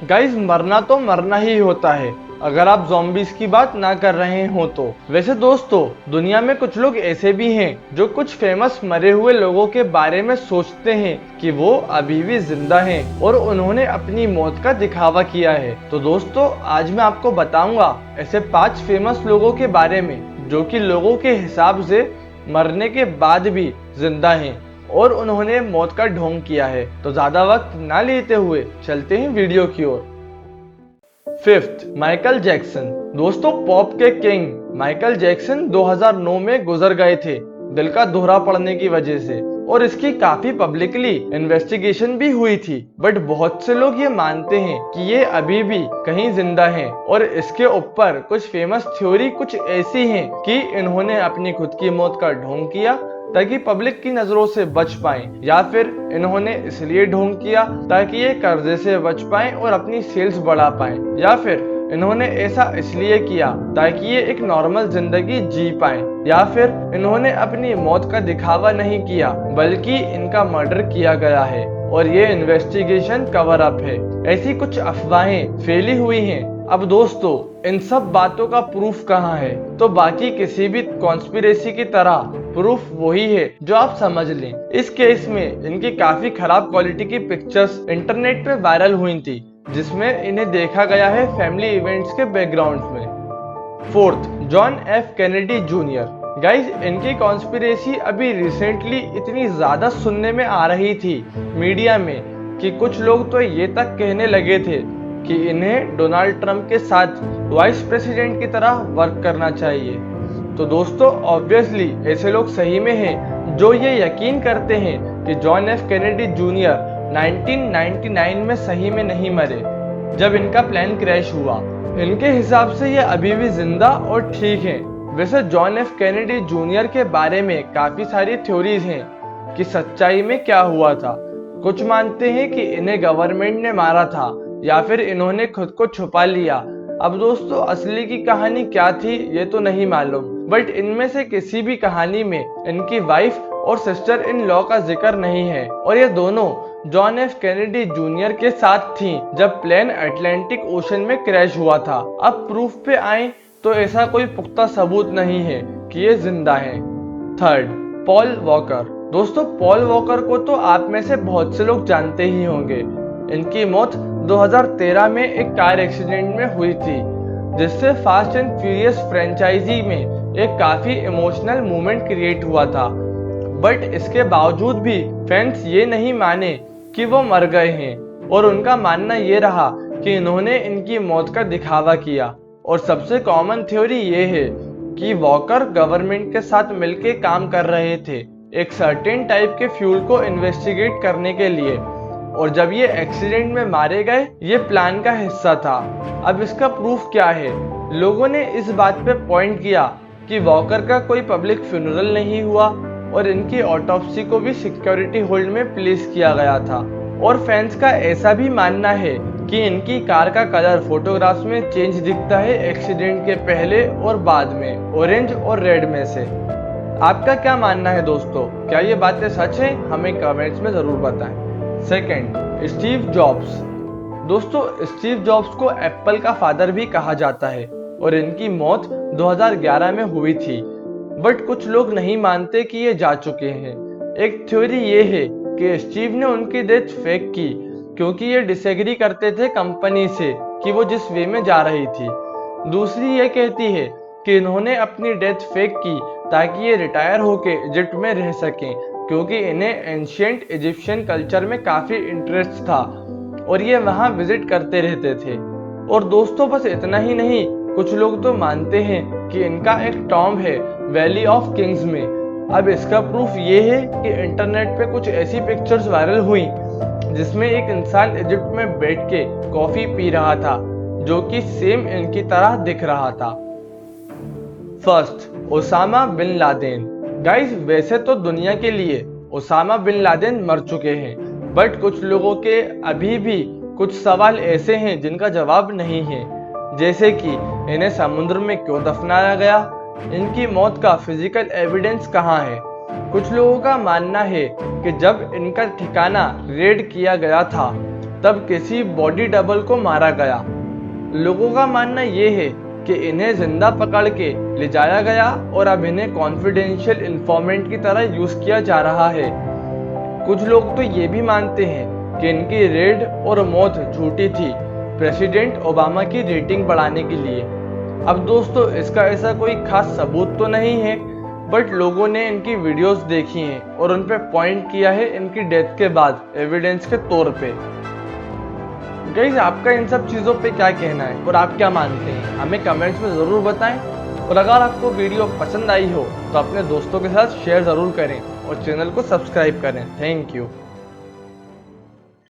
Guys, मरना तो मरना ही होता है अगर आप ज़ॉम्बीज़ की बात ना कर रहे हो तो। वैसे दोस्तों, दुनिया में कुछ लोग ऐसे भी हैं जो कुछ फेमस मरे हुए लोगों के बारे में सोचते हैं कि वो अभी भी जिंदा हैं और उन्होंने अपनी मौत का दिखावा किया है। तो दोस्तों, आज मैं आपको बताऊंगा ऐसे 5 फेमस लोगों के बारे में जो कि लोगों के हिसाब से मरने के बाद भी जिंदा हैं और उन्होंने मौत का ढोंग किया है। तो ज्यादा वक्त ना लेते हुए चलते हैं वीडियो की ओर। Fifth, Michael Jackson. दोस्तों, पॉप के किंग माइकल जैक्सन 2009 में गुजर गए थे दिल का दौरा पड़ने की वजह से, और इसकी काफी पब्लिकली इन्वेस्टिगेशन भी हुई थी। बट बहुत से लोग ये मानते हैं कि ये अभी भी कहीं जिंदा हैं, और इसके ऊपर कुछ फेमस थ्योरी कुछ ऐसी हैं कि इन्होंने अपनी खुद की मौत का ढोंग किया ताकि पब्लिक की नजरों से बच पाएं, या फिर इन्होंने इसलिए ढोंग किया ताकि ये कर्जे से बच पाएं और अपनी सेल्स बढ़ा पाएं, या फिर इन्होंने ऐसा इसलिए किया ताकि ये एक नॉर्मल जिंदगी जी पाएं, या फिर इन्होंने अपनी मौत का दिखावा नहीं किया बल्कि इनका मर्डर किया गया है और ये इन्वेस्टिगेशन कवर अप है। ऐसी कुछ अफवाहें फैली हुई हैं। अब दोस्तों, इन सब बातों का प्रूफ कहाँ है? तो बाकी किसी भी कॉन्स्पिरेसी की तरह प्रूफ वही है जो आप समझ लें। इस केस में इनकी काफी खराब क्वालिटी की पिक्चर्स इंटरनेट पे वायरल हुई थी जिसमें इन्हें देखा गया है फैमिली इवेंट्स के बैकग्राउंड में। Fourth, John F Kennedy junior. Guys, इनकी कॉन्स्पिरेसी अभी रिसेंटली इतनी ज्यादा सुनने में आ रही थी मीडिया में कि कुछ लोग तो ये तक कहने लगे थे कि इन्हें डोनाल्ड ट्रंप के साथ वाइस प्रेसिडेंट की तरह वर्क करना चाहिए। तो दोस्तों, ऑब्वियसली ऐसे लोग सही में हैं जो ये यकीन करते हैं कि जॉन एफ कैनेडी जूनियर 1999 में सही में नहीं मरे जब इनका प्लेन क्रैश हुआ। इनके हिसाब से ये अभी भी जिंदा और ठीक हैं। वैसे जॉन एफ कैनेडी जूनियर के बारे में काफी सारी थ्योरीज हैं कि सच्चाई में क्या हुआ था। कुछ मानते हैं कि इन्हें गवर्नमेंट ने मारा था या फिर इन्होंने खुद को छुपा लिया। अब दोस्तों, असली की कहानी क्या थी ये तो नहीं मालूम, बट इनमें से किसी भी कहानी में इनकी वाइफ और सिस्टर इन लॉ का जिक्र नहीं है, और ये दोनों जॉन एफ कैनेडी जूनियर के साथ थीं जब प्लेन अटलांटिक ओशन में क्रैश हुआ था। अब प्रूफ पे आए तो ऐसा कोई पुख्ता सबूत नहीं है कि ये जिंदा हैं। Third, Paul walker. दोस्तों, पॉल वॉकर को तो आप में से बहुत से लोग जानते ही होंगे। इनकी मौत 2013 में एक कार एक्सीडेंट में हुई थी जिससे फास्ट एंड फ्यूरियस फ्रेंचाइजी में एक काफी इमोशनल मोमेंट क्रिएट हुआ था। बट इसके बावजूद भी फैंस ये नहीं माने कि वो मर गए हैं, और उनका मानना ये रहा कि इन्होंने इनकी मौत का दिखावा किया। और सबसे कॉमन थ्योरी ये है कि वॉकर गवर्नमेंट के साथ मिलकर काम कर रहे थे एक सर्टेन टाइप के फ्यूल को इन्वेस्टिगेट करने के लिए, और जब ये एक्सीडेंट में मारे गए ये प्लान का हिस्सा था। अब इसका प्रूफ क्या है? लोगों ने इस बात पे पॉइंट किया कि वॉकर का कोई पब्लिक फ्यूनरल नहीं हुआ और इनकी ऑटोप्सी को भी सिक्योरिटी होल्ड में प्लेस किया गया था। और फैंस का ऐसा भी मानना है कि इनकी कार का कलर फोटोग्राफ्स में चेंज दिखता है एक्सीडेंट के पहले और बाद में, ऑरेंज और रेड में से। आपका क्या मानना है दोस्तों? क्या ये बातें सच हैं? हमें कमेंट्स में जरूर बताएं। Second, Steve jobs. दोस्तों, स्टीव जॉब्स को एप्पल का फादर भी कहा जाता है और इनकी मौत 2011 में हुई थी, बट कुछ लोग नहीं मानते कि ये जा चुके हैं। एक थ्योरी ये है कि स्टीव ने उनकी डेथ फेक की क्योंकि ये डिसएग्री करते थे कंपनी से कि वो जिस वे में जा रही थी। दूसरी ये कहती है कि इन्होंने अपनी डेथ फेक की ताकि ये रिटायर होके इजिप्ट में रह सकें क्योंकि इन्हें एंशिएंट इजिप्शियन कल्चर में काफी इंटरेस्ट था और ये वहां विजिट करते रहते थे। और दोस्तों, बस इतना ही नहीं, कुछ लोग तो मानते हैं कि इनका एक टॉम्ब है वैली ऑफ किंग्स में। अब इसका प्रूफ ये है कि इंटरनेट पे कुछ ऐसी पिक्चर्स वायरल हुई जिसमें एक इंसान इजिप्ट में बैठ के कॉफी पी रहा था जो कि सेम इनकी तरह दिख रहा था। First, Osama bin Laden. Guys, वैसे तो दुनिया के लिए ओसामा बिन लादेन मर चुके हैं, बट कुछ लोगों के अभी भी कुछ सवाल ऐसे हैं जिनका जवाब नहीं है, जैसे कि इन्हें समुद्र में क्यों दफनाया गया, इनकी मौत का फिजिकल एविडेंस कहाँ है। कुछ लोगों का मानना है कि जब इनका ठिकाना रेड किया गया था तब किसी बॉडी डबल को मारा गया। लोगों का मानना ये है कि इन्हें जिंदा पकड़ के ले जाया गया और अब इन्हें कॉन्फिडेंशियल इंफॉर्मेंट की तरह यूज किया जा रहा है। कुछ लोग तो ये भी मानते हैं कि इनकी रेड और मौत झूठी थी, प्रेसिडेंट ओबामा की रेटिंग बढ़ाने के लिए। अब दोस्तों, इसका ऐसा कोई खास सबूत तो नहीं है, बट लोगों ने इनकी वीडियोस देखी हैं और उन पे पॉइंट किया है इनकी डेथ के बाद एविडेंस के तौर पे। गाइस, आपका इन सब चीज़ों पे क्या कहना है और आप क्या मानते हैं, हमें कमेंट्स में ज़रूर बताएं। और अगर आपको वीडियो पसंद आई हो तो अपने दोस्तों के साथ शेयर ज़रूर करें और चैनल को सब्सक्राइब करें। Thank you.